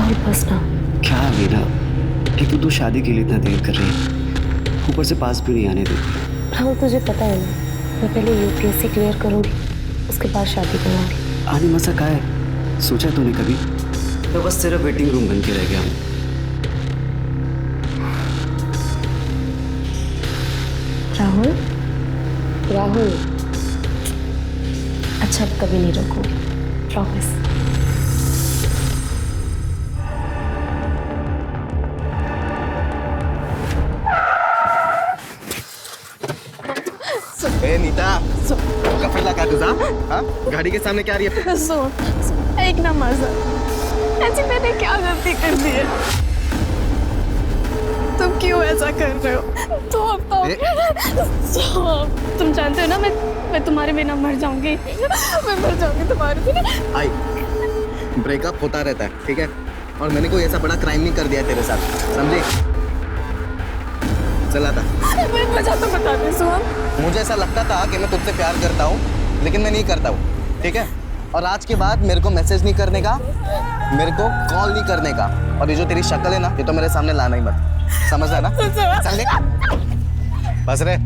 राहुल बस ना। क्या वीना, एक तो तू शादी के लिए इतना देर कर रही है, ऊपर से पास भी नहीं आने देती। राहुल तुझे पता है ना, मैं पहले यूपीएससी क्लियर करूंगी, उसके बाद शादी करूंगी। आने मसा का है, सोचा तूने कभी? तो बस तेरा वेटिंग रूम बन के रह गया हूँ। राहुल राहुल, अच्छा अब कभी नहीं रोकूंगी, प्रॉमिस। ए नीता, कफिला का तुझा? हाँ? गाड़ी के सामने क्या रही है? सुन, एक ना मजा, ऐसी मैंने क्या गलती कर दी है? तुम क्यों ऐसा कर रहे हो? तो तुम जानते हो ना, मैं तुम्हारे बिना मर जाऊंगी। मैं मर जाऊंगी तुम्हारे बिना। आई, ब्रेकअप होता रहता है, ठीक है? और मैंने कोई ऐसा बड़ा क्राइम नहीं कर दिया तेरे साथ, समझी? चला था। मैं वजह तो बता दे सुहान। मुझे ऐसा लगता था कि मैं तुझसे प्यार करता हूँ, लेकिन मैं नहीं करता हूँ, ठीक है? और आज के बाद मेरे को मैसेज नहीं करने का, मेरे को कॉल नहीं करने का, और ये जो तेरी शक्ल है ना, ये तो मेरे सामने लाना ही मत, समझ रहा ना? चल बस रे।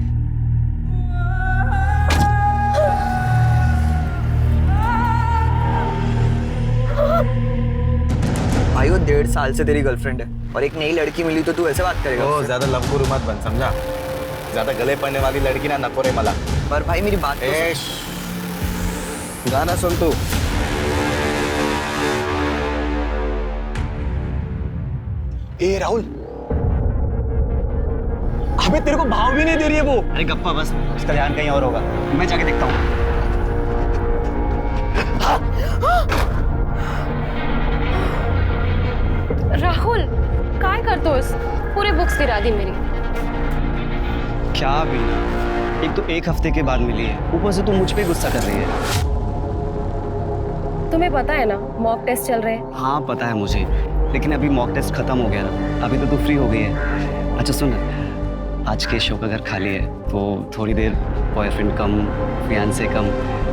भाई वो 1.5 साल से तेरी गर्लफ्रेंड है और एक नई लड़की मिली तो तू ऐसे बात करेगा? ओ ज्यादा लंबू मत बन, समझा? ज्यादा गले पड़ने वाली लड़की ना नको रे मला। पर भाई मेरी बात तो सुन। गाना सुन तू। ए राहुल, अबे तेरे को भाव भी नहीं दे रही है वो। अरे गप्पा बस, उसका ध्यान कहीं और होगा, मैं जाके देखता हूँ। राहुल काय करतोस? पूरे बुक्स गिरा दी मेरी। क्या वीना, एक तो एक हफ्ते के बाद मिली है, ऊपर से तू मुझ पे गुस्सा कर रही है। तुम्हें पता है ना मॉक टेस्ट चल रहे हैं। हाँ पता है मुझे, लेकिन अभी मॉक टेस्ट खत्म हो गया ना, अभी तो तू फ्री हो गई है। अच्छा सुन, आज के शो का घर खाली है तो थोड़ी देर बॉयफ्रेंड कम फियांसे कम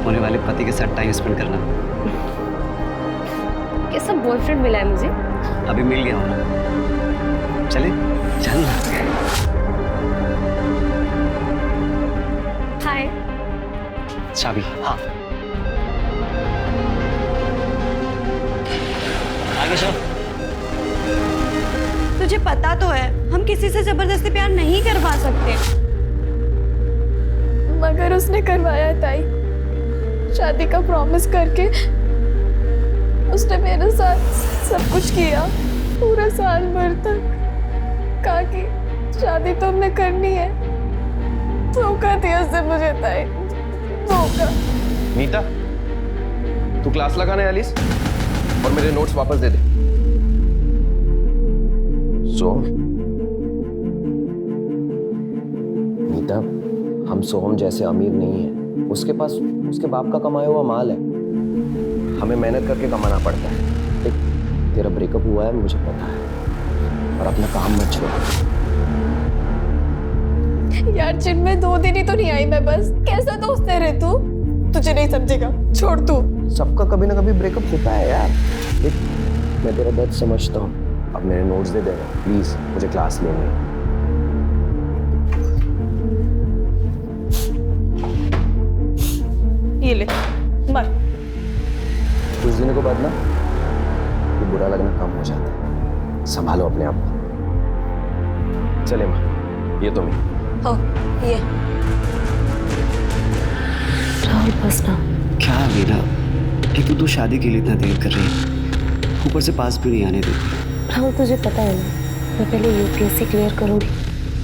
होने वाले पति के साथ टाइम स्पेंड करना। कैसा बॉयफ्रेंड मिला है मुझे? अभी मिल गया हूँ ना, चले चल। हाय। चाबी? हाँ आगे चल। तुझे पता तो है हम किसी से जबरदस्ती प्यार नहीं करवा सकते। मगर उसने करवाया ताई, शादी का प्रॉमिस करके उसने मेरे साथ सब कुछ किया, पूरा साल भर तक कहा कि शादी तो हमने करनी है। धोखा दिया उसने मुझे ताई, धोखा। नीता, तू क्लास लगाने आलिस और मेरे नोट्स वापस दे दे। सोहम, नीता, हम सोहम जैसे अमीर नहीं है, उसके पास उसके बाप का कमाया हुआ माल है, हमें मेहनत करके कमाना पड़ता है। देख, तेरा ब्रेकअप हुआ है मुझे पता है, और अपना काम मत छोड़। यार जिनमें 2 दिन ही तो नहीं आई मैं, बस कैसा दोस्त है रे तू? तुझे नहीं समझेगा, छोड़ तू। सबका कभी ना कभी ब्रेकअप होता है यार। देख, मैं तेरा दर्द समझता हूँ, अब मेरे नोट्स दे देना प्लीज, मुझे क्लास लेनी है। ये ले, मर। कुछ दिनों के बाद ना ये बुरा लगना कम हो जाता है, संभालो अपने आप को। चले माँ, ये तो मैं। हो ये राहुल बस ना। क्या वीना, एक तो तू शादी के लिए इतना देर कर रही है, ऊपर से पास भी नहीं आने देती। राहुल तुझे पता है ना, मैं पहले यूपीएससी क्लियर करूंगी,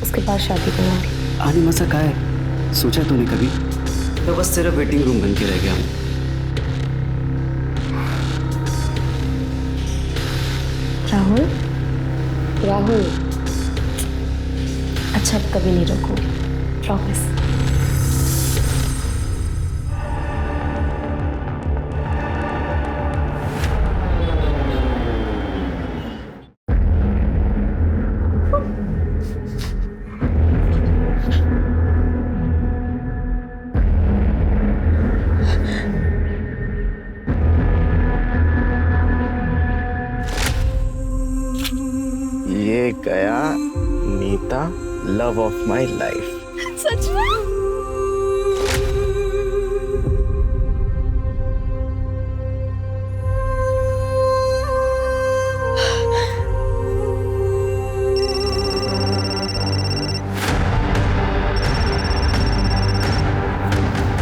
उसके बाद शादी करूंगी। आने मसा का है, सोचा तूने कभी? तो बस तेरा वेटिंग रूम बन के रह गया हूँ। राहुल राहुल, अच्छा अब कभी नहीं रोकूंगी, प्रॉमिस। ये गया Neeta, love of my life. सच में?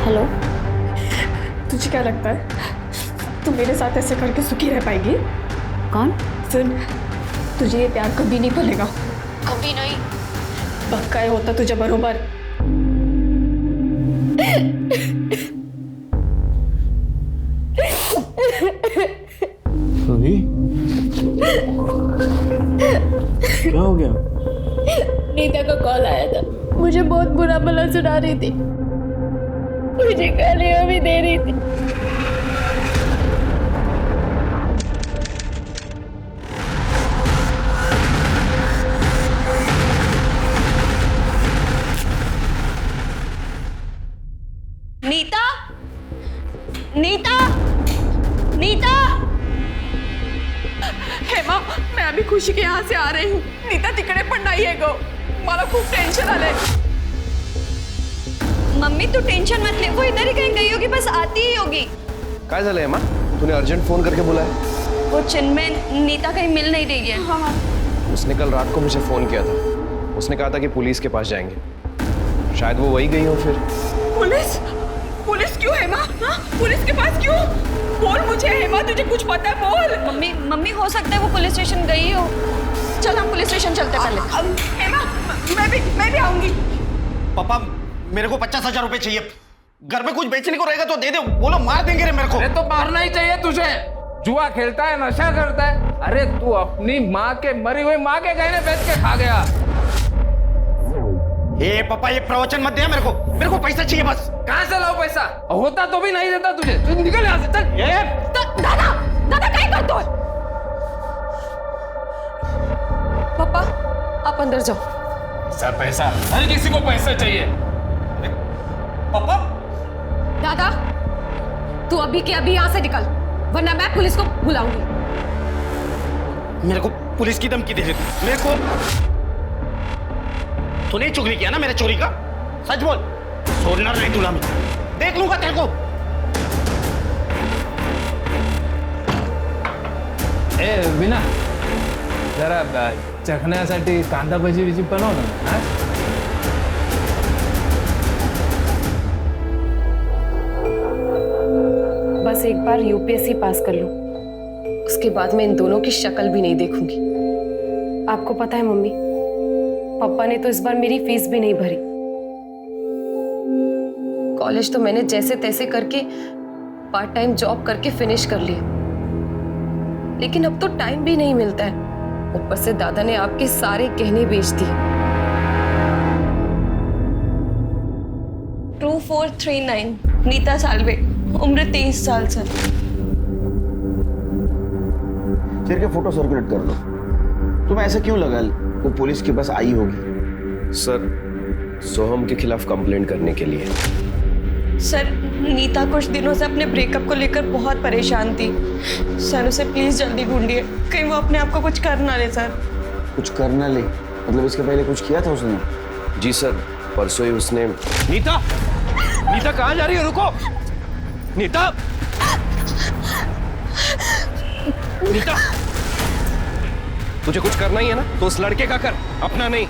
हेलो, तुझे क्या लगता है तू मेरे साथ ऐसे करके सुखी रह पाएगी? कौन? सुन, तुझे ये प्यार कभी नहीं भूलेगा, कभी नहीं। पक्का है होता तुझे बरोबर। क्या हो गया? नीता का कॉल आया था, मुझे बहुत बुरा भला सुना रही थी, मुझे गालियां भी दे रही थी। नीता, नीता, नीता। हेमा, मैं अभी खुशी के यहाँ से आ रही हूँ. नीता तिकडे पण नाहीये गो. मला खूप टेन्शन आलंय. मम्मी तू टेंशन मत ले, वो इधर ही कहीं गई होगी, बस आती ही होगी. काय झालंय माँ? तूने अर्जेंट फोन करके बुलाया? वो चिन्मय, नीता कहीं मिल नहीं रही है. हाँ. उसने कल रात को मुझे फोन किया था. उसने कहा था कि पुलिस के पास जाएंगे. शायद वो वही गई हो फिर. पुलिस? पुलिस क्यों हेमा? हाँ? पुलिस के पास क्यों? बोल मुझे हेमा, तुझे कुछ पता है? बोल. मम्मी हो सकता है वो पुलिस स्टेशन गई हो. चल हम पुलिस स्टेशन चलते पहले. हेमा, मैं भी आऊंगी. पापा मेरे को 50,000 रुपए चाहिए. घर में कुछ बेचने को रहेगा तो दे दे. बोलो मार देंगे रे मेरे को. अरे तो मारना ही चाहिए तुझे. जुआ खेलता है, नशा करता है. अरे तू अपनी माँ के मरी हुई माँ के गहने बेच के खा गया. ए पापा ये प्रवचन मत दे. मेरे को पैसा चाहिए बस. कहाँ से लाओ पैसा? होता तो भी नहीं देता तुझे. तू निकल यहाँ से. चल. दादा काय करतोय? पापा आप अंदर जाओ. सर पैसा, हर किसी को पैसा चाहिए. पापा दादा तू अभी के अभी यहाँ से निकल, वरना मैं पुलिस को बुलाऊंगी. मेरे को पुलिस की धमकी दे रही थी. मेरे को तूने चुगली किया ना मेरे चोरी का. सच बोल. छोड़ना नहीं तुला. मैं देख लूंगा तेरे को. ए विना, जरा चखण्यासाठी कांदा भजी बिजी बनव ना. हा? बस एक बार यूपीएससी पास कर लूं, उसके बाद मैं इन दोनों की शक्ल भी नहीं देखूंगी. आपको पता है मम्मी, पापा ने तो इस बार मेरी फीस भी नहीं भरी. कॉलेज तो मैंने जैसे तैसे करके पार्ट टाइम जॉब करके फिनिश कर लिया, लेकिन अब तो टाइम भी नहीं मिलता है. ऊपर से दादा ने आपके सारे गहने बेच दिए. 2439 नीता सालवे, उम्र 23 साल. सर सिर के फोटो सर्कुलेट कर दो. तुम्हें ऐसा क्यों लगा वो पुलिस के पास आई होगी? सर, सोहम के खिलाफ कंप्लेंट करने के लिए. सर, नीता कुछ दिनों से अपने ब्रेकअप को लेकर बहुत परेशान थी. सर उसे प्लीज जल्दी ढूंढिए, कहीं वो अपने आप को कुछ कर ना ले. सर कुछ करना ले मतलब इसके पहले कुछ किया था उसने? जी सर, परसों ही उसने. नीता, नीता कहाँ जा रही है? रुको. नीता, नीता, तुझे कुछ करना ही है ना, तो उस लड़के का कर, अपना नहीं.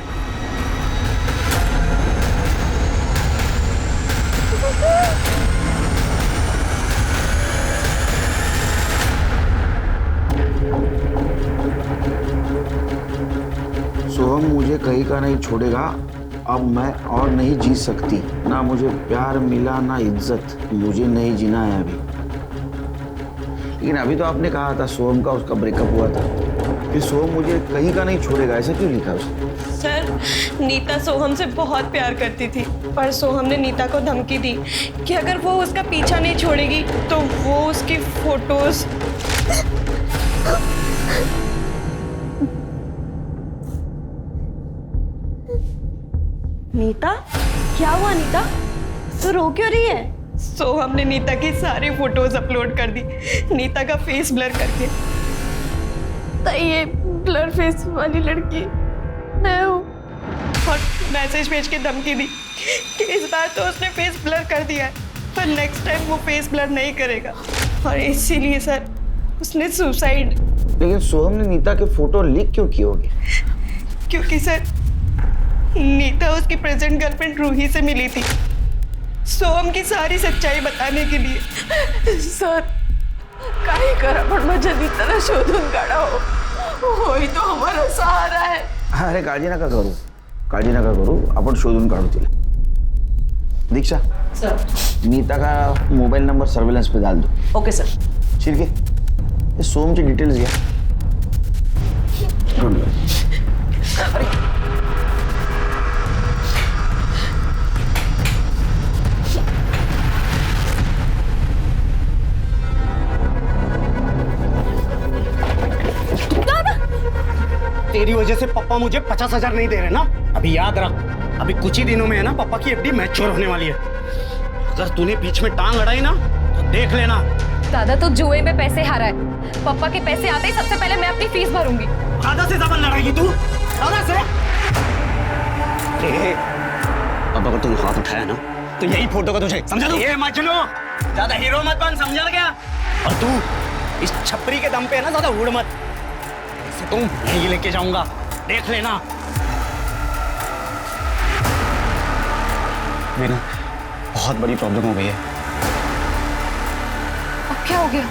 सोहम मुझे कहीं का नहीं छोड़ेगा. अब मैं और नहीं जी सकती. ना मुझे प्यार मिला ना इज्जत. मुझे नहीं जीना है अभी. लेकिन अभी तो आपने कहा था सोहम का उसका ब्रेकअप हुआ था. फिर सोहम मुझे कहीं का नहीं छोड़ेगा, ऐसा क्यों लिखा उसने? सर, नीता सोहम से बहुत प्यार करती थी, पर सोहम ने नीता को धमकी दी कि अगर वो उसका पीछा नहीं छोड़ेगी तो वो उसकी फोटोज. नीता, क्या हुआ नीता? तू रो क्यों रही है? सोहम ने नीता की सारी फोटोज अपलोड कर दी, नीता का फेस ब्लर करके. तो ये ब्लर फेस वाली लड़की मैं हूँ। और मैसेज भेज के धमकी दी कि इस बार तो उसने फेस ब्लर कर दिया है, पर नेक्स्ट टाइम वो फेस ब्लर नहीं करेगा। और इसीलिए सर उसने सुसाइड। लेकिन सोहम ने नीता के फोटो लीक क्यों किए होंगे? क्योंकि सर नीता उसकी प्रेजेंट गर्लफ्रेंड रूही से मिली थी, सोहम की सारी सच्चाई बताने के लिए। सर काही करा पण माझ्या नीताला शोधून काढा हो, होई तो हमारा सहारा है। अरे काळजी नका करू, आपण शोधून काढू तिला. दीक्षा सर. नीता का मोबाइल नंबर सर्वेलेंस पे डाल दो. Okay sir. शिर्के ये सोहम ची डिटेल्स घ्या. Don't worry. तेरी वजह से पापा मुझे 50,000 नहीं दे रहे ना. अभी याद रख, अभी कुछ ही दिनों में है ना पापा की एफडी मैच्योर होने वाली है. अगर तूने बीच में टांग अड़ाई ना तो देख लेना. दादा तो जुए में पैसे हारा है, पापा के पैसे आते ही सबसे पहले मैं अपनी फीस भरूंगी. दादा से जबान लड़ाएगी तू? दादा से? अब अगर तुम हाथ उठाया ना तो यही फोटो का तुझे समझा दो. ये मजनू ज्यादा हीरो मत बन, समझा क्या? और तू इस छपरी के दम पे है ना ज्यादा उड़ मत. इसे तुम यहीं लेके जाऊंगा, देख लेना. मेरा बहुत बड़ी प्रॉब्लम हो गई है. अब क्या हो गया?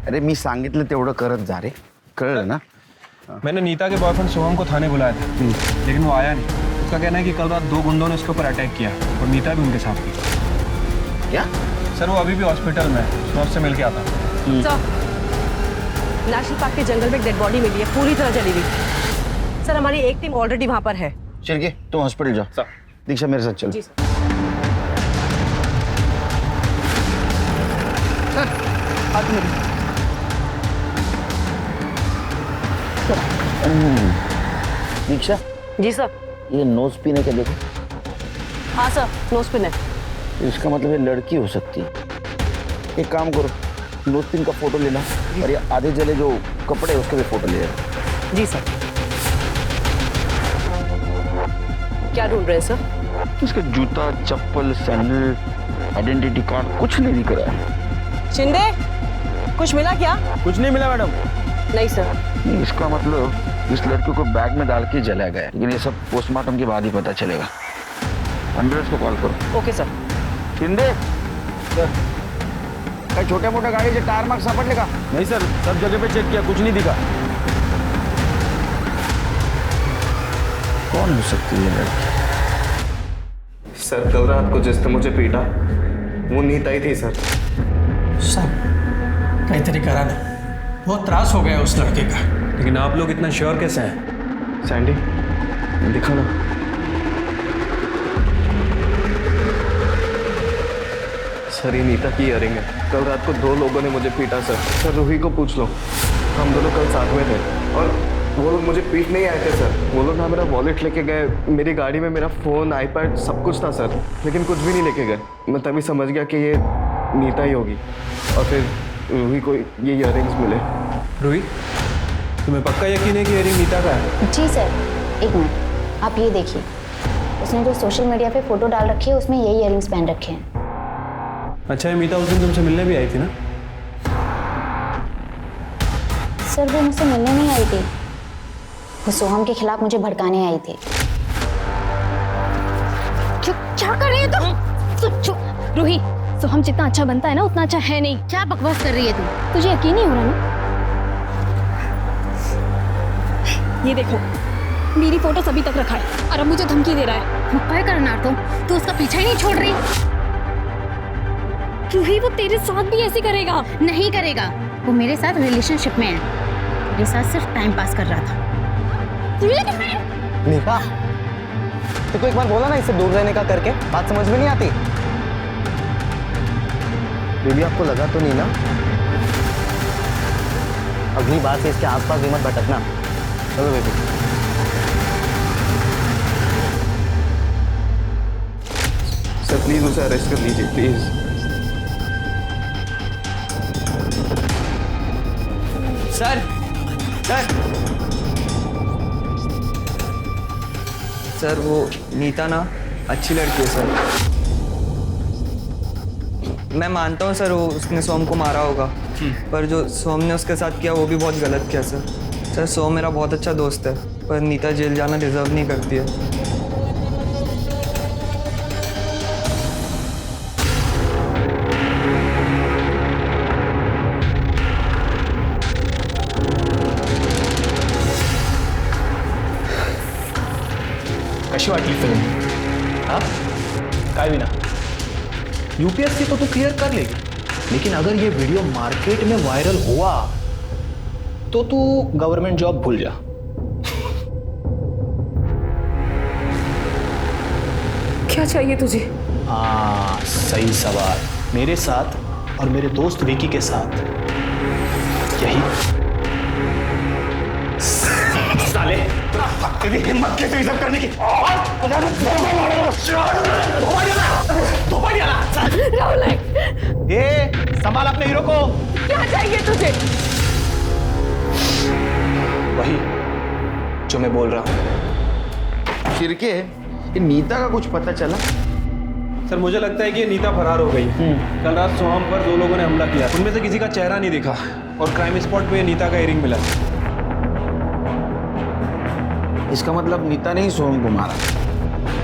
अरे मी सांगितलं तेवढं करत जा रे, कळलं ना? मैंने नीता के बॉयफ्रेंड सोहम को थाने बुलाया था, लेकिन वो आया नहीं. उसका कहना है कि कल रात 2 गुंडों ने उसके ऊपर अटैक किया और नीता भी उनके साथ थी. क्या? सर वो अभी भी हॉस्पिटल में है, मैं उससे मिल के आता हूँ. नेशनल पार्क के जंगल में एक डेड बॉडी मिली है, पूरी तरह जली हुई. सर हमारी एक टीम ऑलरेडी वहाँ पर है. शिर्के तुम हॉस्पिटल जाओ. दीक्षा मेरे साथ चलो. जी सर. दीक्षा जी सर. ये नोज पिन है क्या? देखो. हाँ सर, नोज पिन है. इसका मतलब ये लड़की हो सकती है. एक काम करो, नोज पिन का फोटो लेना और ये आधे जले जो कपड़े उसके भी फोटो ले लेना. जी सर. क्या ढूंढ रहे हैं सर? इसका जूता, चप्पल, सैंडल, आइडेंटिटी कार्ड कुछ नहीं दिख रहा है. शिंदे कुछ मिला क्या? कुछ नहीं मिला मैडम. नहीं सर. नहीं, इसका मतलब इस लड़की को बैग में डाल के जलाया गया. लेकिन ये सब पोस्टमार्टम के बाद ही पता चलेगा. एम्बुलेंस को कॉल करो. Okay sir. शिंदे सर, काय छोट्या मोठ्या गाडीचे टायर मार्क सापडले का? नहीं सर, सब जगह पे चेक किया, कुछ नहीं दिखा. कौन हो सकती है लड़की? सर कल रात को जिसने मुझे पीटा वो नीता ही थी सर. काहीतरी करा ना, बहुत त्रास हो गया उस लड़के का. लेकिन आप लोग इतना श्योर कैसे हैं? सैंडी दिखा ना. सर ये नीता की इयरिंग है. कल रात को 2 लोगों ने मुझे पीटा सर. सर रूही को पूछ लो, हम दोनों कल साथ में थे और वो लोग मुझे पीट नहीं आए थे सर. वो लोग ना मेरा वॉलेट लेके गए, मेरी गाड़ी में मेरा फ़ोन, आईपैड सब कुछ था सर, लेकिन कुछ भी नहीं लेके गए. मैं तभी समझ गया कि ये नीता ही होगी और फिर रूही को ये इयरिंग्स मिले. रूही, तुम्हें पक्का यकीन है कि इयरिंग नीता का है? जी सर. एक मिनट, आप ये देखिए, उसने जो सोशल मीडिया पे फोटो डाल रखी है उसमें यही इयरिंग्स पहन रखे हैं. अच्छा, ये मीता उस दिन तुमसे मिलने भी आई थी ना? सर वो मुझसे मिलने नहीं आई थी, वो सोहम के खिलाफ मुझे भड़काने आई थी. क्या कर रही है तुम? रूही, सोहम जितना अच्छा बनता है ना उतना अच्छा है नहीं. क्या बकवास कर रही है तू? तुझे यकीन नहीं हो रहा ना? ये देखो, मेरी फोटोस अभी तक रखा है और अब मुझे धमकी दे रहा है. क्या करना तू उसका पीछा ही नहीं छोड़ रही. रूही, वो तेरे साथ भी ऐसे करेगा? नहीं करेगा, वो मेरे साथ रिलेशनशिप में है, मेरे साथ सिर्फ टाइम पास कर रहा था. नीता तो एक बार बोला ना इससे दूर रहने का करके, बात समझ में नहीं आती. बेबी आपको लगा तो नहीं ना? अगली बार से इसके आसपास भी मत भटकना. चलो बेबी. सर प्लीज उसे अरेस्ट कर लीजिए प्लीज. सर सर सर वो नीता ना अच्छी लड़की है सर। मैं मानता हूँ सर वो उसने सोम को मारा होगा, पर जो सोम ने उसके साथ किया वो भी बहुत गलत किया सर। सर सोम मेरा बहुत अच्छा दोस्त है, पर नीता जेल जाना डिजर्व नहीं करती है। कशी वाटली फिल्म? हाँ काय विना यूपीएससी तो तू क्लियर कर लेगी, लेकिन अगर ये वीडियो मार्केट में वायरल हुआ तो तू गवर्नमेंट जॉब भूल जा। क्या चाहिए तुझे? हाँ सही सवाल। मेरे साथ और मेरे दोस्त विकी के साथ यही साले तेरी हिम्मत कैसे ये सब करने की? ये संभाल अपने हीरो को। क्या चाहिए तुझे? वही जो मैं बोल रहा हूँ। शिरके, ये नीता का कुछ पता चला? सर मुझे लगता है कि ये नीता फरार हो गई। कल रात सोहम पर 2 लोगों ने हमला किया, उनमें से किसी का चेहरा नहीं दिखा और क्राइम स्पॉट पे नीता का इयरिंग मिला। इसका मतलब नीता ने ही सोहम को मारा।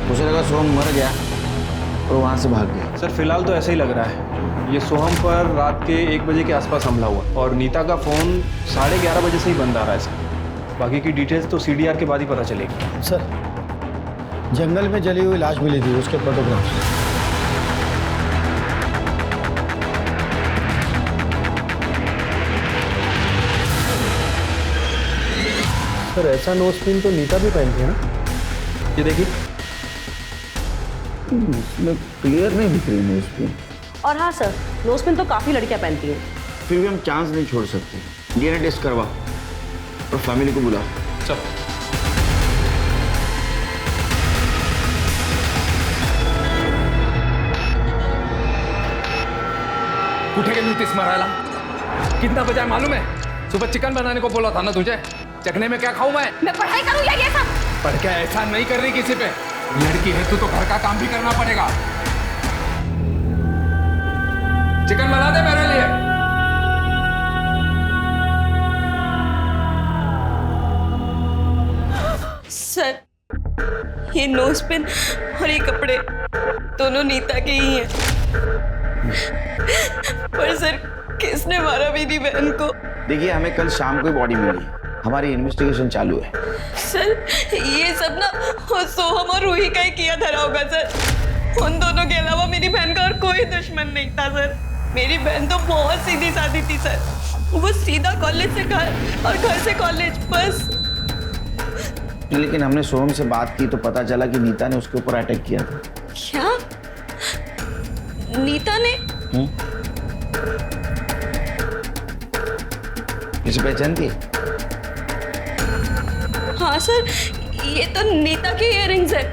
मुझे लगा सोहम मर गया और वहां से भाग गया। सर फिलहाल तो ऐसा ही लग रहा है। ये सोहम पर रात के 1 बजे के आसपास हमला हुआ और नीता का फ़ोन 11:30 बजे से ही बंद आ रहा है सर। बाकी की डिटेल्स तो सीडीआर के बाद ही पता चलेगी। सर जंगल में जली हुई लाश मिली थी, उसके फोटोग्राफ। सर ऐसा नोज पिन तो नीता भी पहनती है ना? ये देखिए, इसमें क्लियर नहीं दिख रही नोज पिन। और हाँ सर, नोज पिन तो काफ़ी लड़कियां पहनती हैं। फिर भी हम चांस नहीं छोड़ सकते। डीएनए टेस्ट करवा और फैमिली को बुला। चल कुठे गेली होतीस मरायला? कितना बजा मालूम है? सुबह चिकन बनाने को बोला था ना तुझे। चखने में क्या खाऊं मैं पढ़ाई करूं या ये सब? पर क्या ऐसा नहीं कर रही किसी पे? लड़की है तू तो घर का काम भी करना पड़ेगा। चिकन बना दे मेरे लिए। सर ये नोज पिन और ये कपड़े दोनों नीता के ही हैं। पर सर किसने मारा मेरी बहन को? देखिए हमें कल शाम को बॉडी मिली, हमारी इन्वेस्टिगेशन चालू है। सर ये सब ना सोहम और रूही का ही किया धरा होगा सर। उन दोनों के अलावा मेरी बहन का और कोई दुश्मन नहीं था सर। मेरी बहन तो बहुत सीधी सादी थी सर। वो सीधा कॉलेज से घर और घर से कॉलेज बस। लेकिन हमने सोहम से बात की तो पता चला कि नीता ने उसके ऊपर अटैक किया था। क्या? नीता ने? इसे पहचानती? हाँ सर, ये तो नीता के इयररिंग्स है।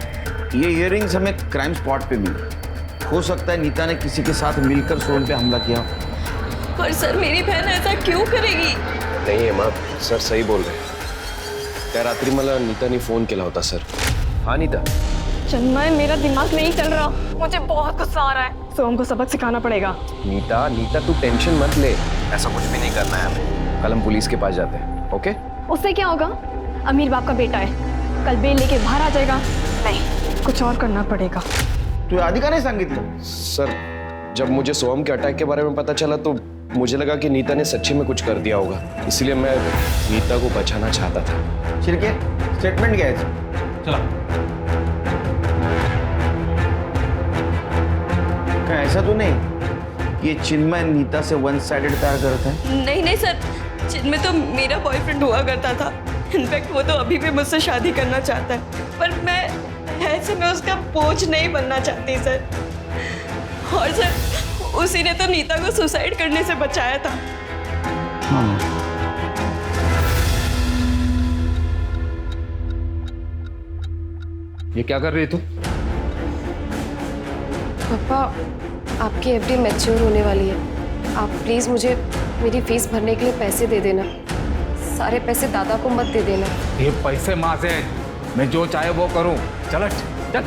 ये इयररिंग्स हमें क्राइम स्पॉट पे मिली। हो सकता है नीता ने किसी के साथ मिलकर सोहम पे हमला किया। पर सर मेरी बहन ऐसा क्यों करेगी? नाही हेमा, सर सही बोल रहे हैं। त्या रात्री मला नीताने फोन केला होता सर। हाँ नीता? चन्मय मेरा दिमाग नहीं चल रहा, मुझे बहुत गुस्सा आ रहा है। सोहम को सबक सिखाना पड़ेगा। नीता तू टेंशन मत ले, ऐसा कुछ भी नहीं करना है हमें। कल हम पुलिस के पास जाते हैं, ओके? उससे क्या होगा? अमीर बाप का बेटा है, कल बेल लेके बाहर आ जाएगा। नहीं, कुछ और करना पड़ेगा। तू आधी का नहीं सांगितलं? सर जब मुझे सोहम के अटैक के बारे में पता चला तो मुझे लगा कि नीता ने सच्ची में कुछ कर दिया होगा, इसलिए मैं नीता को बचाना चाहता था। शिरके स्टेटमेंट क्या है? चला। क्या ऐसा तो नहीं ये चिन्मय नीता से वन साइडेड प्यार करता है? नहीं सर, चिन्मय तो मेरा बॉयफ्रेंड हुआ करता था। इनफैक्ट वो तो अभी भी मुझसे शादी करना चाहता है, पर मैं ऐसे में उसका बोझ नहीं बनना चाहती सर। और सर उसी ने तो नीता को सुसाइड करने से बचाया था। हाँ। ये क्या कर रही तू? पापा आपकी एफडी मैच्योर होने वाली है। आप प्लीज मुझे मेरी फीस भरने के लिए पैसे दे देना। सारे पैसे दादा को मत दे देना। ये पैसे माँ से मैं जो चाहे वो करूं। चल चल।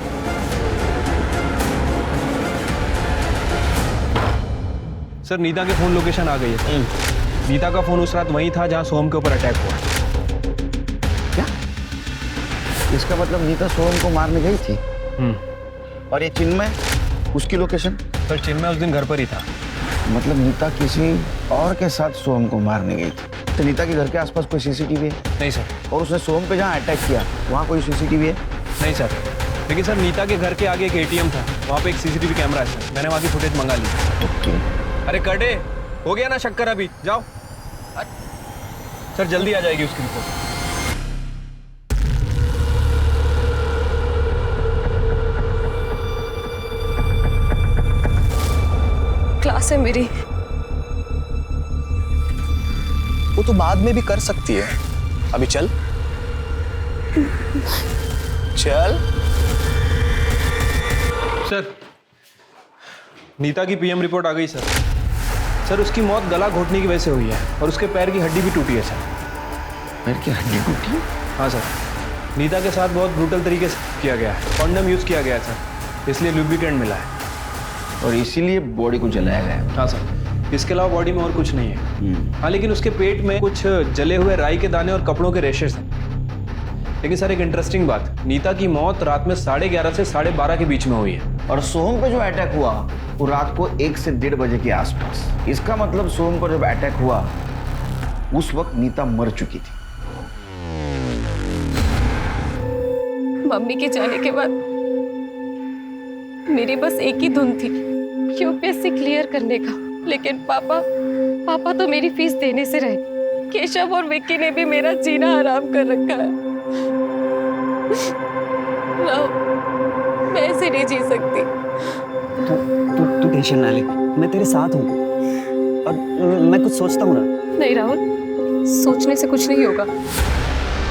सर नीता के फोन लोकेशन आ गई है। नीता का फोन उस रात वहीं था जहां सोहम के ऊपर अटैक हुआ। क्या? इसका मतलब नीता सोहम को मारने गई थी। और ये चिन्मय, उसकी लोकेशन? सर चिन्मय उस दिन घर पर ही था। मतलब नीता किसी और के साथ सोहम को मारने गई थी। तो नीता के घर के आसपास कोई सीसीटीवी है? नहीं सर। और उसने सोहम पे जहाँ अटैक किया वहाँ कोई सीसीटीवी है? नहीं सर, लेकिन सर नीता के घर के आगे एक एटीएम था, वहाँ पे एक सीसीटीवी कैमरा है सर। मैंने वहाँ की फुटेज मंगा ली। ओके। अरे कटे, हो गया ना शक्कर? अभी जाओ सर, जल्दी आ जाएगी उसकी रिपोर्ट। क्लास है मेरी। वो तो बाद में भी कर सकती है, अभी चल चल। सर नीता की पीएम रिपोर्ट आ गई सर। सर उसकी मौत गला घोटने की वजह से हुई है और उसके पैर की हड्डी भी टूटी है सर। पैर की हड्डी टूटी? हाँ सर, नीता के साथ बहुत ब्रूटल तरीके से किया गया है। कॉन्डम यूज़ किया गया है सर, इसलिए लुब्रिकेंट मिला है और इसीलिए बॉडी को जलाया गया है। हाँ सर, इसके अलावा बॉडी में और कुछ नहीं है। हाँ, लेकिन उसके पेट में कुछ जले हुए राई के दाने और कपड़ों के रेशेस हैं। लेकिन सर एक इंटरेस्टिंग बात, नीता की मौत रात में 11:30 से 12:30 के बीच में हुई है। और सोहम पे जो अटैक हुआ वो रात को 1 से 1:30 बजे के आसपास। इसका मतलब सोहम पर जब अटैक हुआ उस वक्त नीता मर चुकी थी। मम्मी के जाने के बाद मेरी बस एक ही धुन थी, यूपीएससी क्लियर करने का। लेकिन पापा तो मेरी फीस देने से रहे। केशव और विक्की ने भी मेरा जीना हराम कर रखा है। मैं ऐसे नहीं जी सकती। तू टेंशन ना ले, मैं तेरे साथ हूँ। और मैं कुछ सोचता हूँ ना। नहीं राहुल, सोचने से कुछ नहीं होगा।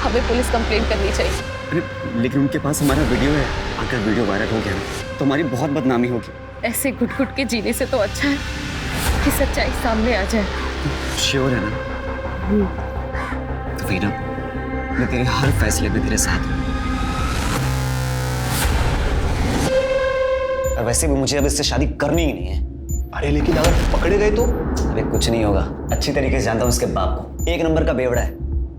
हमें पुलिस कंप्लेंट करनी चाहिए। अरे लेकिन उनके पास हमारा वीडियो है, अगर वीडियो वायरल हो गया ना तो हमारी बहुत बदनामी होगी। ऐसे घुट घुट के जीने से तो अच्छा है कि सच्चाई सामने आ जाए। श्योर है ना? तो वीना, मैं तेरे हर फैसले में तेरे साथ हूँ। और वैसे भी मुझे अब इससे शादी करनी ही नहीं है। अरे लेकिन अगर पकड़े गए तो? अरे कुछ नहीं होगा, अच्छी तरीके से जानता हूँ उसके बाप को। 1 नंबर का बेवड़ा है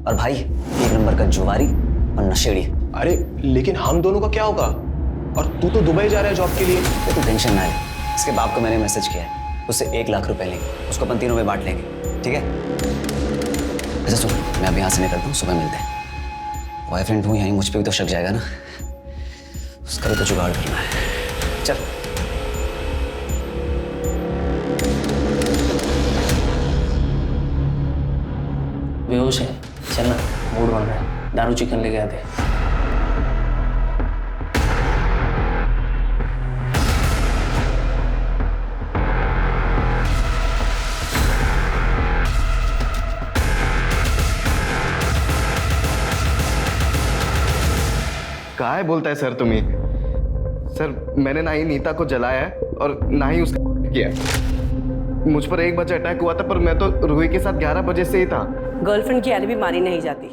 और भाई 1 नंबर का जुआरी और नशेड़ी। अरे लेकिन हम दोनों का क्या होगा? और तू तो दुबई जा रहा है जॉब के लिए। तू टेंशन ना ले, इसके बाप को मैंने मैसेज किया है, उससे 1 लाख रुपए लेंगे, उसको अपन तीनों में बांट लेंगे, ठीक है? अच्छा सुन, मैं अभी यहाँ से निकलता हूँ, सुबह मिलते हैं। बॉयफ्रेंड हूँ यहीं, मुझ पर भी तो शक जाएगा ना, उसका भी तो जुगाड़ करना है। चल। बेहोश है, चलना, मूड बन रहा है, दारू चिकन लेके आते। काहे बोलता है सर तुम्हें? सर मैंने ना ही नीता को जलाया है और ना ही उसका किया। मुझ पर 1 बजे अटैक हुआ था, पर मैं तो रूही के साथ 11 बजे से ही था। गर्लफ्रेंड की एलिबी मानी नहीं जाती।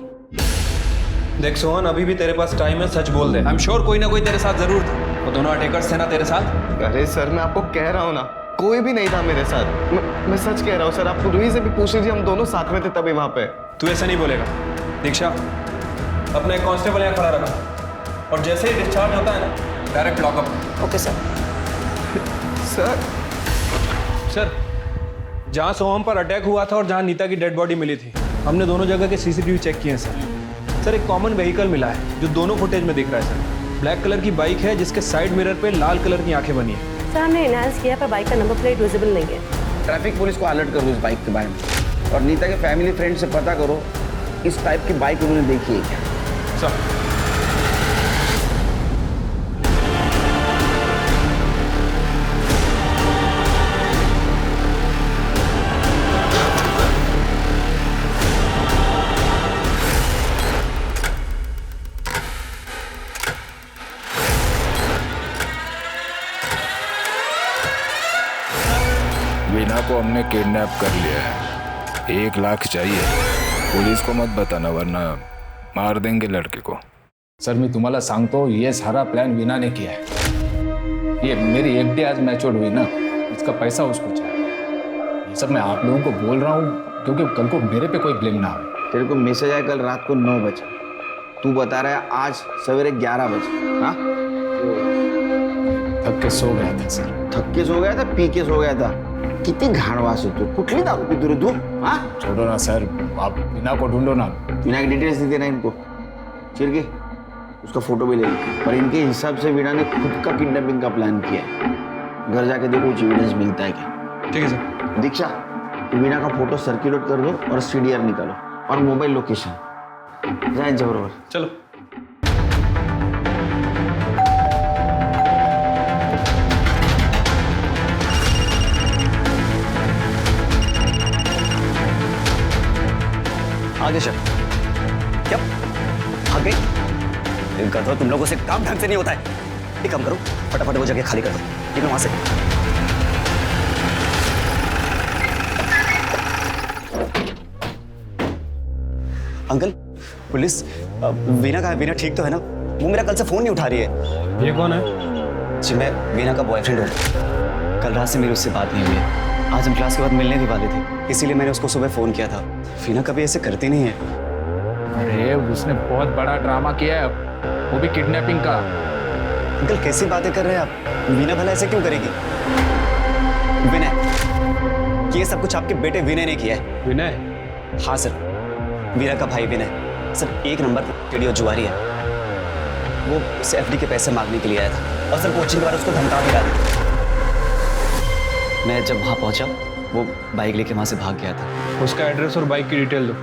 देख सोहन, अभी भी तेरे पास टाइम है, सच बोल दे। आई एम श्योर कोई ना कोई तेरे साथ जरूर था। वो दोनों अटैकर्स थे ना तेरे साथ? अरे सर मैं आपको कह रहा हूँ ना, कोई भी नहीं था मेरे साथ। मैं सच कह रहा हूँ सर, आप रूही से भी पूछ लीजिए, हम दोनों साथ में थे तभी वहाँ पे। तू ऐसा नहीं बोलेगा। दीक्षा, अपना एक कांस्टेबल यहाँ खड़ा रखा और जैसे ही डिस्चार्ज होता है ना, direct lockup. Okay sir. Sir, जहाँ सोहम पर अटैक हुआ था और जहाँ नीता की डेड बॉडी मिली थी, हमने दोनों जगह के सीसीटीवी चेक किए हैं सर। एक कॉमन व्हीकल मिला है जो दोनों फुटेज में दिख रहा है सर। ब्लैक कलर की बाइक है जिसके साइड मिरर पे लाल कलर की आंखें बनी है। सर हमने एनहांस किया पर बाइक का नंबर प्लेट विजिबल नहीं है। ट्रैफिक पुलिस को अलर्ट करो इस बाइक के बारे में और नीता के फैमिली फ्रेंड से पता करो इस टाइप की बाइक उन्होंने देखी है क्या। सर वीना को हमने किडनैप कर लिया है, 1 लाख चाहिए। पुलिस को मत बताना वरना मार देंगे लड़के को. सर मी तुम्हाला सांगतो ये सारा प्लान वीना ने किया है. ये मेरी एफडी आज मैच्योर हुई ना, इसका पैसा उसको चाहिए. ये सब मैं आप लोगों को बोल रहा हूँ क्योंकि कल को मेरे पे कोई ब्लेम ना आए. तेरे को मैसेज आया कल रात को 9 बजे, तू बता रहा है आज सवेरे 11 बजे. हाँ, थक के सो गया था सर. थक के सो गया था, पी के सो गया था. किती घाणवास आहे तू. कुठली दारू पितो रे तू? हाँ, छोड़ो ना सर, आप वीना को ढूंढो ना. वीना की डिटेल्स दे देना इनको. चिरके उसका फोटो भी ले लो. और इनके हिसाब से वीना ने खुद का किडनैपिंग का प्लान किया है. घर जाके देखो कुछ एविडेंस मिलता है क्या. ठीक है सर. दीक्षा, वीना का फोटो सर्कुलेट कर दो और सीडीआर निकालो और मोबाइल लोकेशन. जाएंगे बरोबर. चलो. आगे चल. क्या आ गई? गधो, तुम लोगों से काम ढंग से नहीं होता है. एक काम करो, फटाफट वो जगह खाली कर दो. निकलो वहां से. Uncle, police. वीना कहाँ है? वीना ठीक तो है ना? वो मेरा कल से फोन नहीं उठा रही है. ये कौन है? जी मैं वीना का बॉयफ्रेंड हूँ. कल रात से मेरी उससे बात नहीं हुई है. आज हम क्लास के बाद मिलने भी वाले थे, इसीलिए मैंने उसको सुबह फोन किया था. वीना कभी ऐसे करती नहीं है. अरे उसने बहुत बड़ा ड्रामा किया है, वो भी किडनैपिंग का. अंकल कैसी बातें कर रहे हैं आप? वीना भला ऐसे क्यों करेगी? विनय, ये सब कुछ आपके बेटे विनय ने किया है. विनय? हाँ सर, वीरा का भाई विनय. सर 1 नंबर वीडियो जुआरी है. वो उसे एफडी के पैसे मांगने के लिए आया था और सर कोचिंग के बाद उसको धमका भी रहा था. मैं जब वहाँ पहुँचा वो बाइक लेके वहाँ से भाग गया था. उसका एड्रेस और बाइक की डिटेल दो.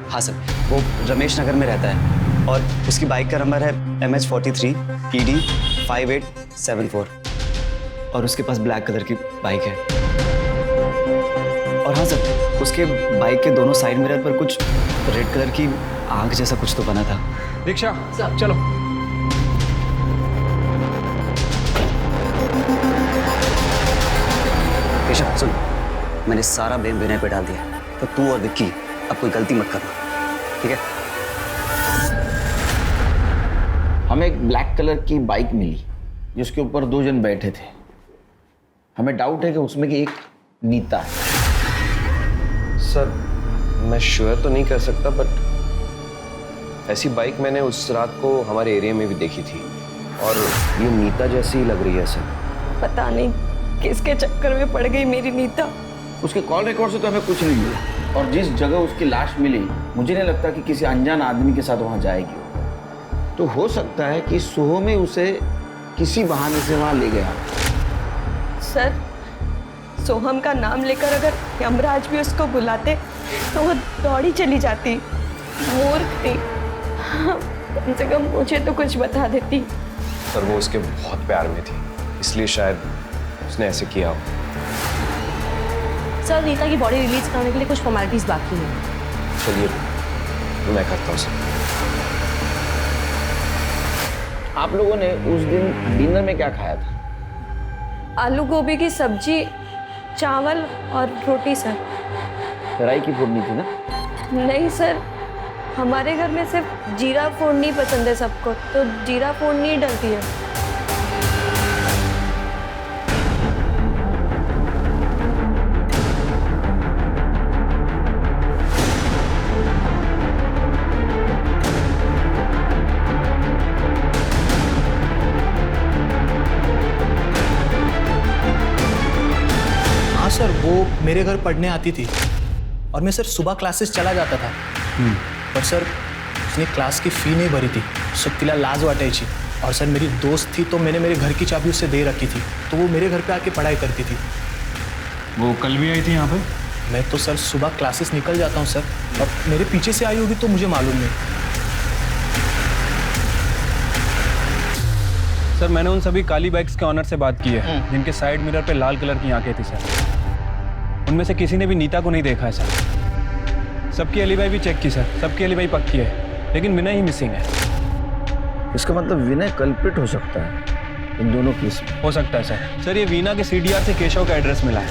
हाँ सर, वो रमेश नगर में रहता है और उसकी बाइक का नंबर है MH43 PD 5874 और उसके पास ब्लैक कलर की बाइक है. और हाँ सर, उसके बाइक के दोनों साइड मिरर पर कुछ रेड कलर की आग जैसा कुछ तो बना था. दीक्षा चलो. केशव सुन, मैंने सारा ब्लेम विनय पे डाल दिया, तो तू और विक्की अब कोई गलती मत करना, ठीक है? हमें एक ब्लैक कलर की बाइक मिली जिसके ऊपर 2 जन बैठे थे. हमें डाउट है कि उसमें की एक नीता है. सर मैं श्योर तो नहीं कर सकता, बट ऐसी बाइक मैंने उस रात को हमारे एरिया में भी देखी थी और ये नीता जैसी ही लग रही है सर. पता नहीं किसके चक्कर में पड़ गई मेरी नीता. उसके कॉल रिकॉर्ड से तो हमें कुछ नहीं मिला और जिस जगह उसकी लाश मिली मुझे नहीं लगता कि किसी अनजान आदमी के साथ वहाँ जाएगी. तो हो सकता है कि सुहो में उसे किसी बहाने से वहाँ ले गया. सर, सोहम का नाम लेकर अगर यमराज भी उसको बुलाते तो वो दौड़ी चली जाती. मूर्ख थी. कम से कम मुझे तो कुछ बता देती. सर वो उसके बहुत प्यार में थी, इसलिए शायद उसने ऐसे किया हो. सर, नीता की बॉडी रिलीज कराने के लिए कुछ फॉर्मेलिटीज बाकी हैं. चलिए मैं करता हूँ सर. आप लोगों ने उस दिन डिनर में क्या खाया था? आलू गोभी की सब्जी, चावल और रोटी सर. राई की फोड़नी थी ना? नहीं सर, हमारे घर में सिर्फ जीरा फोड़नी पसंद है सबको, तो जीरा फोड़नी ही डलती है. सर वो मेरे घर पढ़ने आती थी और मैं सर सुबह क्लासेस चला जाता था. पर सर उसने क्लास की फ़ी नहीं भरी थी, सो तिला लाज वाटायची. और सर मेरी दोस्त थी तो मैंने मेरे घर की चाबी उससे दे रखी थी, तो वो मेरे घर पे आके पढ़ाई करती थी. वो कल भी आई थी यहाँ पे? मैं तो सर सुबह क्लासेस निकल जाता हूँ सर, अब मेरे पीछे से आई होगी तो मुझे मालूम नहीं. सर मैंने उन सभी काली बाइक्स के ऑनर से बात की है जिनके साइड मिरर पे लाल कलर की आंखें थी सर. उनमें से किसी ने भी नीता को नहीं देखा है सर. सबकी एलिबाई भी चेक की सर, सबकी एलिबाई पक्की है, लेकिन विनय ही मिसिंग है. इसका मतलब विनय कल्प्रिट हो सकता है इन दोनों केस में. हो सकता है सर. सर ये वीना के CDR से केशव का एड्रेस मिला है.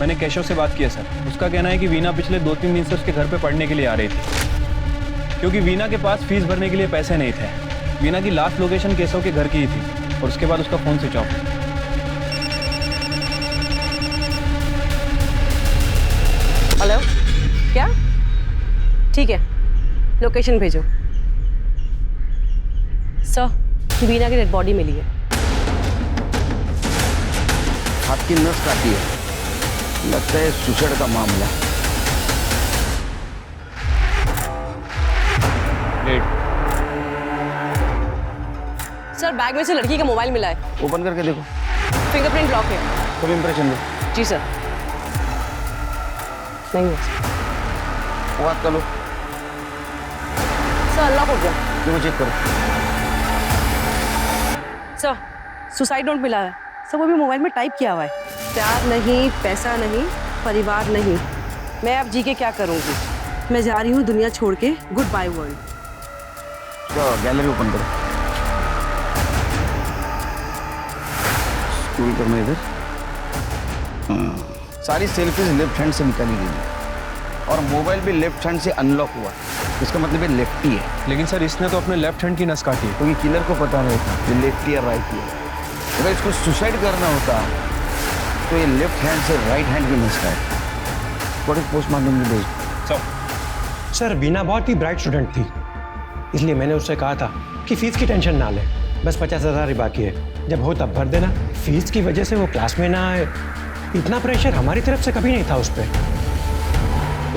मैंने केशव से बात किया सर। उसका कहना है कि वीना पिछले 2-3 दिन से उसके घर पे पढ़ने के लिए आ रही थी, क्योंकि वीना के पास फीस भरने के लिए पैसे नहीं थे। वीना की लास्ट लोकेशन केशव के घर की ही थी और उसके बाद उसका फ़ोन स्विच ऑफ। हेलो, क्या? ठीक है, लोकेशन भेजो। सर, वीना की डेड बॉडी मिली है। हाथ की नस काटी है, लगता है सुसाइड का मामला। सर, बैग में से लड़की का मोबाइल मिला है। ओपन करके देखो। फिंगरप्रिंट लॉक है। फुल इंप्रेशन दो। जी सर। नहीं है बात कर लो। सर, अनलॉक हो गया। देखो, चेक करो। सर, सुसाइड नोट मिला है। सर, वो भी मोबाइल में टाइप किया हुआ है। प्यार नहीं, पैसा नहीं, परिवार नहीं, मैं अब जी के क्या करूँगी। मैं जा रही हूँ दुनिया छोड़ के। Goodbye world. तो गैलरी ओपन करो। स्क्रॉल करना इधर। सारी सेल्फीज लेफ्ट हैंड से निकाली गई है और मोबाइल भी लेफ्ट हैंड से अनलॉक हुआ। इसका मतलब ये लेफ्टी है। लेकिन सर, इसने तो अपने लेफ्ट हैंड की नस काटी है। क्योंकि किलर को पता नहीं था ये लेफ्टी या राइट है। अगर इसको सुसाइड करना होता तो ये लेफ्ट हैंड से राइट हैंड की नस काटे। बॉडी पोस्टमार्टम में भेज। सर, वीना बहुत ही ब्राइट स्टूडेंट थी, इसलिए मैंने उससे कहा था कि फीस की टेंशन ना ले, बस 50,000 ही बाकी है, जब हो तब भर देना। फीस की वजह से वो क्लास में ना आए, इतना प्रेशर हमारी तरफ से कभी नहीं था उस पर।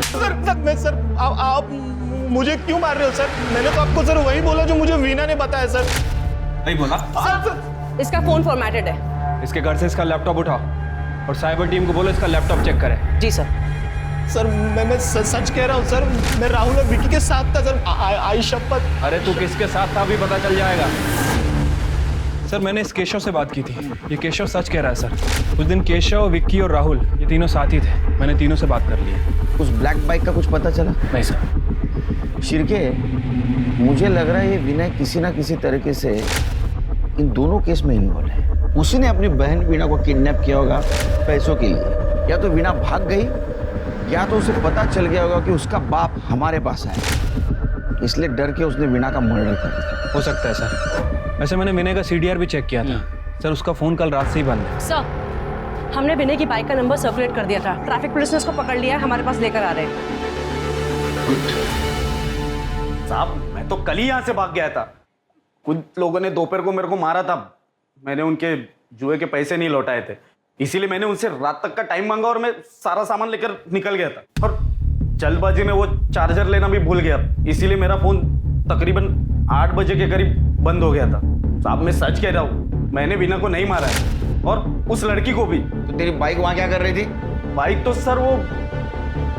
सर, आप मुझे क्यों मार रहे हो सर? मैंने तो आपको सर वही बोला जो मुझे वीना ने बताया सर। नहीं बोला? सर, इसका फोन फॉर्मेटेड है। इसके घर से इसका लैपटॉप उठाओ और साइबर टीम को बोलो इसका लैपटॉप चेक करे। जी सर। सर, मैं सच कह रहा हूँ सर, मैं राहुल और विकी के साथ था सर। आई शपथ। अरे तू किसके साथ था अभी पता चल जाएगा। सर, मैंने इस केशव से बात की थी, ये केशव सच कह रहा है सर। उस दिन केशव, विक्की और राहुल ये तीनों साथ ही थे। मैंने तीनों से बात कर ली है। उस ब्लैक बाइक का कुछ पता चला? नहीं सर। शिरके, मुझे लग रहा है ये विनय किसी ना किसी तरीके से इन दोनों केस में इन्वॉल्व है। उसी ने अपनी बहन वीणा को किडनैप किया होगा पैसों के लिए, या तो वीणा भाग गई या तो उसे पता चल गया होगा कि उसका बाप हमारे पास है, इसलिए डर के उसने वीणा का मर्डर कर दिया। हो सकता है सर। वैसे मैंने विनय का CDR भी चेक किया था सर, उसका फ़ोन कल रात से ही बंद है। सर, हमने विनय की बाइक का नंबर सर्कुलेट कर दिया था। ट्रैफिक पुलिस ने उसको पकड़ लिया है, हमारे पास लेकर आ रहे हैं। साहब, मैं तो कल ही यहाँ से भाग गया था। कुछ लोगों ने दोपहर को मेरे को मारा था। मैंने उनके जुए के पैसे नहीं लौटाए थे, इसीलिए मैंने उनसे रात तक का टाइम मांगा और मैं सारा सामान लेकर निकल गया था। और जल्दबाजी में वो चार्जर लेना भी भूल गया, इसीलिए मेरा फोन तकरीबन 8 बजे के करीब बंद हो गया था। साहब, मैं सच कह रहा हूँ, मैंने वीना को नहीं मारा है और उस लड़की को भी। तो तेरी बाइक वहाँ क्या कर रही थी? बाइक तो सर वो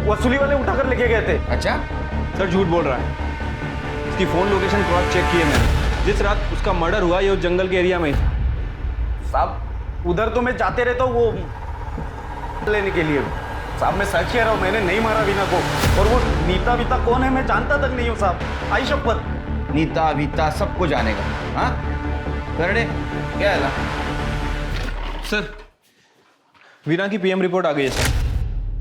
वसूली वाले उठाकर लेके गए थे। अच्छा सर, झूठ बोल रहा है। इसकी फ़ोन लोकेशन क्रॉस चेक की है मैंने। जिस रात उसका मर्डर हुआ ये उस जंगल के एरिया में ही था। साहब, उधर तो मैं जाते रहता हूँ वो लेने के लिए। साहब, मैं सच कह रहा हूँ, मैंने नहीं मारा वीना को। और वो नीता वीता कौन है मैं जानता तक नहीं हूँ साहब, आई शपथ। नीता वीता सबको जानेगा। हाँ करने क्या है? सर, वीना की PM रिपोर्ट आ गई है सर।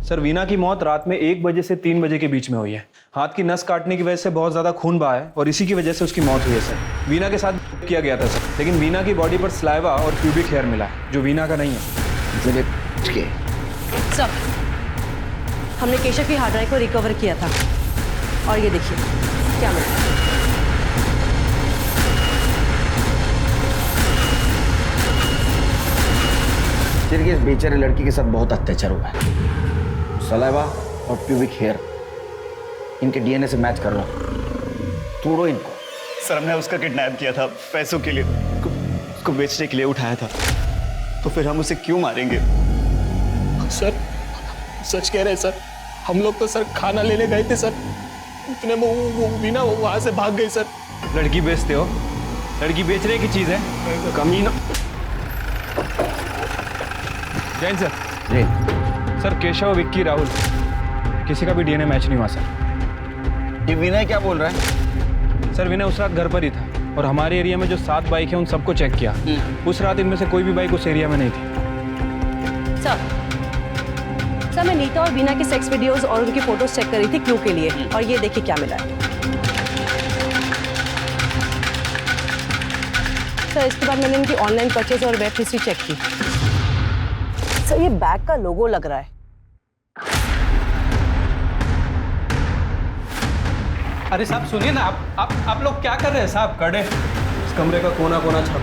सर, वीना की मौत रात में 1 बजे से 3 बजे के बीच में हुई है। हाथ की नस काटने की वजह से बहुत ज़्यादा खून बहा है और इसी की वजह से उसकी मौत हुई है सर। वीना के साथ किया गया था सर, लेकिन वीना की बॉडी पर स्लाइवा और प्यूबिक हेयर मिला है जो वीना का नहीं है। सर, हमने केशव की हार्ड ड्राइव को रिकवर किया था और ये देखिए क्या मिला। इस बेचारे लड़की के साथ बहुत अत्याचार हुआ है। सलाइवा और प्यूबिक हेयर इनके DNA से मैच कर लो, तोड़ो इनको। सर, हमने उसका किडनैप किया था पैसों के लिए, उसको बेचने के लिए उठाया था, तो फिर हम उसे क्यों मारेंगे? सर, सच कह रहे हैं सर, हम लोग तो सर खाना लेने गए थे सर, इतने में वो वीना वहां से भाग गई सर। लड़की बेचते हो? लड़की बेचने की चीज़ है, कमीना। जैन सर। जी सर, केशव, विक्की, राहुल किसी का भी DNA मैच नहीं हुआ सर। ये विनय क्या बोल रहा है? सर, विनय उस रात घर पर ही था और हमारे एरिया में जो 7 बाइक है उन सबको चेक किया। उस रात इनमें से कोई भी बाइक उस एरिया में नहीं थी। सर, सर मैं नीता और वीना के सेक्स वीडियोस और उनकी फोटोज चेक कर रही थी क्लू के लिए, और ये देखिए क्या मिला है। सर इसके बाद मैंने इनकी ऑनलाइन परचेज और वेब हिस्ट्री चेक की। सर ये बैग का लोगो लग रहा है। अरे साहब सुनिए ना, आप लोग क्या कर रहे हैं साहब? कड़े इस कमरे का कोना कोना छाप।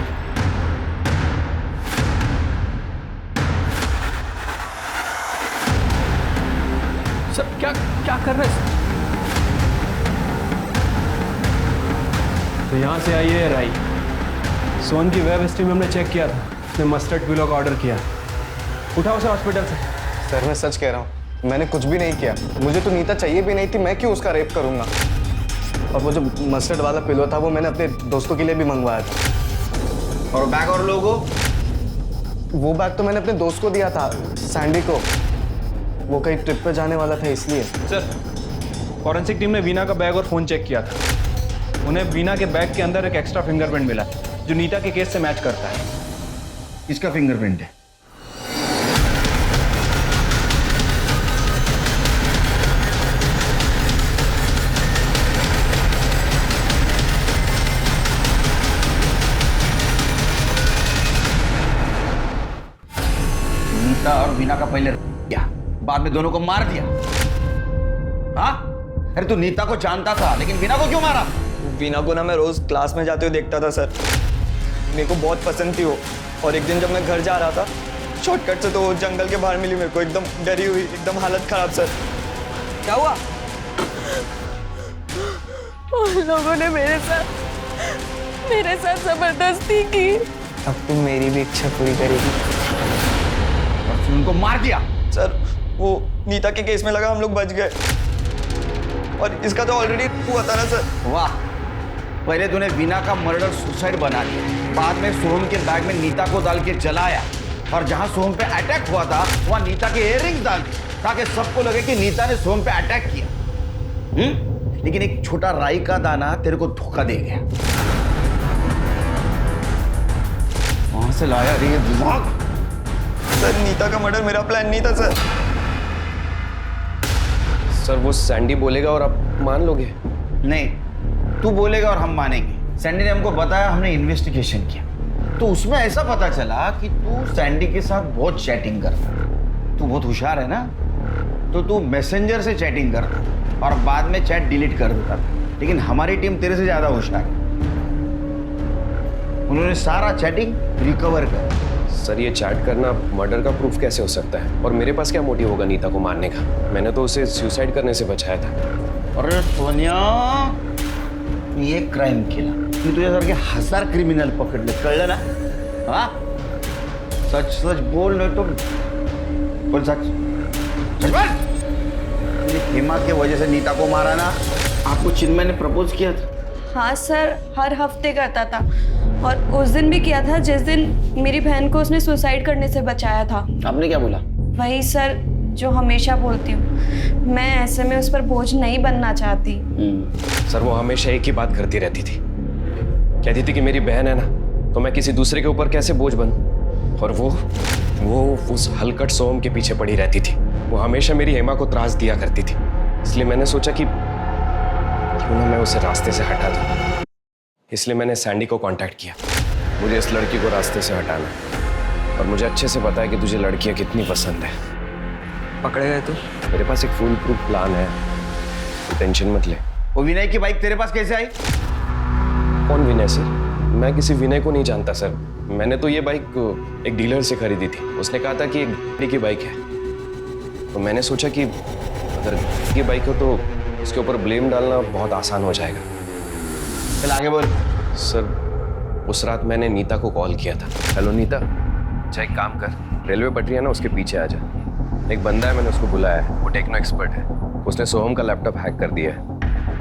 सर क्या क्या कर रहे हैं? तो यहाँ से आई है राई। सोन की वेब हिस्ट्री में हमने चेक किया था, उसने मस्टर्ड पिलो का ऑर्डर किया। उठाओ उसे हॉस्पिटल से। सर मैं सच कह रहा हूँ, मैंने कुछ भी नहीं किया। मुझे तो नीता चाहिए भी नहीं थी, मैं क्यों उसका रेप करूँगा? और वो जो मस्टर्ड वाला पिलो था वो मैंने अपने दोस्तों के लिए भी मंगवाया था। और बैग और लोगो? वो बैग तो मैंने अपने दोस्त को दिया था, सैंडी को। वो कहीं ट्रिप पे जाने वाला था इसलिए। सर फॉरेंसिक टीम ने वीना का बैग और फोन चेक किया था। उन्हें वीना के बैग के अंदर एक एक्स्ट्रा फिंगरप्रिंट मिला जो नीता के केस से मैच करता है। किसका फिंगरप्रिंट है? नीता और वीना का पहले किया, बाद में दोनों को मार दिया। हाँ? अरे तू नीता को जानता था लेकिन वीना को क्यों मारा? वीना को ना मैं रोज क्लास में जाते हुए देखता था सर, मेरे को बहुत पसंद थी वो। और एक दिन जब मैं घर जा रहा था शॉर्टकट से, तो वो जंगल के बाहर मिली मेरे को, एकदम डरी हुई, एकदम हालत खराब। सर क्या हुआ? उन लोगों ने मेरे साथ जबरदस्ती की। अब तुम मेरी भी इच्छा पूरी करेगी। और फिर उनको मार दिया? सर वो नीता के केस में लगा हम लोग बच गए, और इसका तो ऑलरेडी हुआ था ना सर। वाह, पहले तूने वीना का मर्डर सुसाइड बना दिया, बाद में सोहम के बैग में नीता को डाल के जलाया, और जहां सोहम पे अटैक हुआ था वहां नीता के इयररिंग्स डाल दिए ताकि सबको लगे कि नीता ने सोहम पे अटैक किया। लेकिन एक छोटा राई का दाना तेरे को धोखा दे गया। वहां से लाया रे दिमाग। सर नीता का मर्डर मेरा प्लान नहीं था सर। सर वो सैंडी बोलेगा और आप मान लोगे? नहीं, तू बोलेगा और हम मानेंगे। सैंडी ने हमको बताया, हमने इन्वेस्टिगेशन किया, तो उसमें ऐसा पता चला कि तू सैंडी के साथ बहुत चैटिंग करता। तू बहुत होशियार है ना, तो तू मैसेंजर से चैटिंग करता और बाद में चैट डिलीट कर देता। लेकिन हमारी टीम तेरे से ज्यादा होशियार है, उन्होंने सारा चैटिंग रिकवर कर। सर ये चैट करना मर्डर का प्रूफ कैसे हो सकता है? और मेरे पास क्या मोटिव होगा नीता को मारने का? मैंने तो उसे सुसाइड करने से बचाया था। अरे सोनिया, ये क्राइम किया, मी तुझ्यासारखे 1000 क्रिमिनल पकडले, कळलं ना? हाँ, सच सच बोल, नहीं तो बोल सच सच बोल। हेमा के वजह से नीता को मारा ना? आपको चिन्मय ने प्रपोज किया था? हाँ सर, हर हफ्ते करता था, और उस दिन भी किया था जिस दिन मेरी बहन को उसने सुसाइड करने से बचाया था। आपने क्या बोला? वही सर जो हमेशा बोलती हूँ, मैं ऐसे में उस पर बोझ नहीं बनना चाहती। सर वो हमेशा एक ही बात करती रहती थी, कहती थी कि मेरी बहन है ना, तो मैं किसी दूसरे के ऊपर कैसे बोझ बनूं। और वो उस हलकट सोम के पीछे पड़ी रहती थी। वो हमेशा मेरी हेमा को त्रास दिया करती थी, इसलिए मैंने सोचा कि क्यों ना मैं उसे रास्ते से हटा दूं। इसलिए मैंने सैंडी को कांटेक्ट किया। मुझे इस लड़की को रास्ते से हटाना है, और मुझे अच्छे से पता है कि तुझे लड़कियां कितनी पसंद है। पकड़े गए तू? मेरे पास एक फुल प्रूफ प्लान है, तो टेंशन मत ले। वो विनय की बाइक तेरे पास कैसे आई? कौन विनय सर? मैं किसी विनय को नहीं जानता सर। मैंने तो ये बाइक एक डीलर से खरीदी थी, उसने कहा था कि एक गाड़ी की बाइक है, तो मैंने सोचा कि अगर ये बाइक हो तो उसके ऊपर ब्लेम डालना बहुत आसान हो जाएगा। चल आगे बोल। सर उस रात मैंने नीता को कॉल किया था। हेलो नीता, अच्छा एक काम कर, रेलवे पटरी है ना, उसके पीछे आ जा। एक बंदा है, मैंने उसको बुलाया है, वो टेक्नो एक्सपर्ट है। उसने सोहम का लैपटॉप हैक कर दिया है।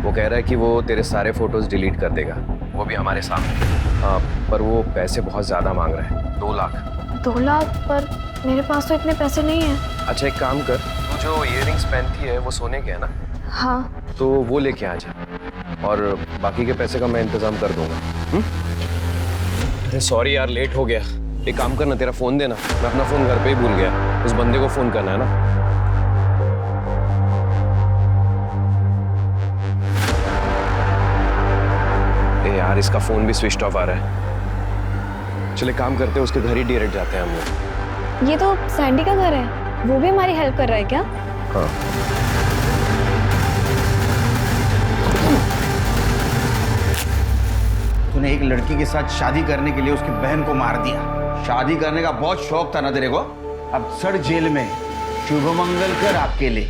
वो कह रहा है कि वो तेरे सारे फोटोज डिलीट कर देगा, वो भी हमारे सामने। हाँ, पर वो पैसे बहुत ज़्यादा मांग रहा है, 2 लाख। 2 लाख? पर मेरे पास तो इतने पैसे नहीं हैं। अच्छा एक काम कर, तू जो इयररिंग्स पहनती है वो सोने के है ना? हाँ। तो वो लेके आ जा, और बाकी के पैसे का मैं इंतजाम कर दूंगा। अरे सॉरी यार, लेट हो गया। एक काम करना, तेरा फ़ोन देना, मैं अपना फ़ोन घर पे ही भूल गया। उस बंदे को फ़ोन करना है ना? ए यार, इसका फोन भी स्विच ऑफ आ रहा है। चले काम करते हैं, उसके घर ही डायरेक्ट जाते हैं हम लोग। ये तो सैंडी का घर है, वो भी हमारी हेल्प कर रहा है क्या? हाँ। तूने एक लड़की के साथ शादी करने के लिए उसकी बहन को मार दिया। शादी करने का बहुत शौक था ना तेरे को, अब सड़ जेल में। शुभ मंगल कर आपके लिए।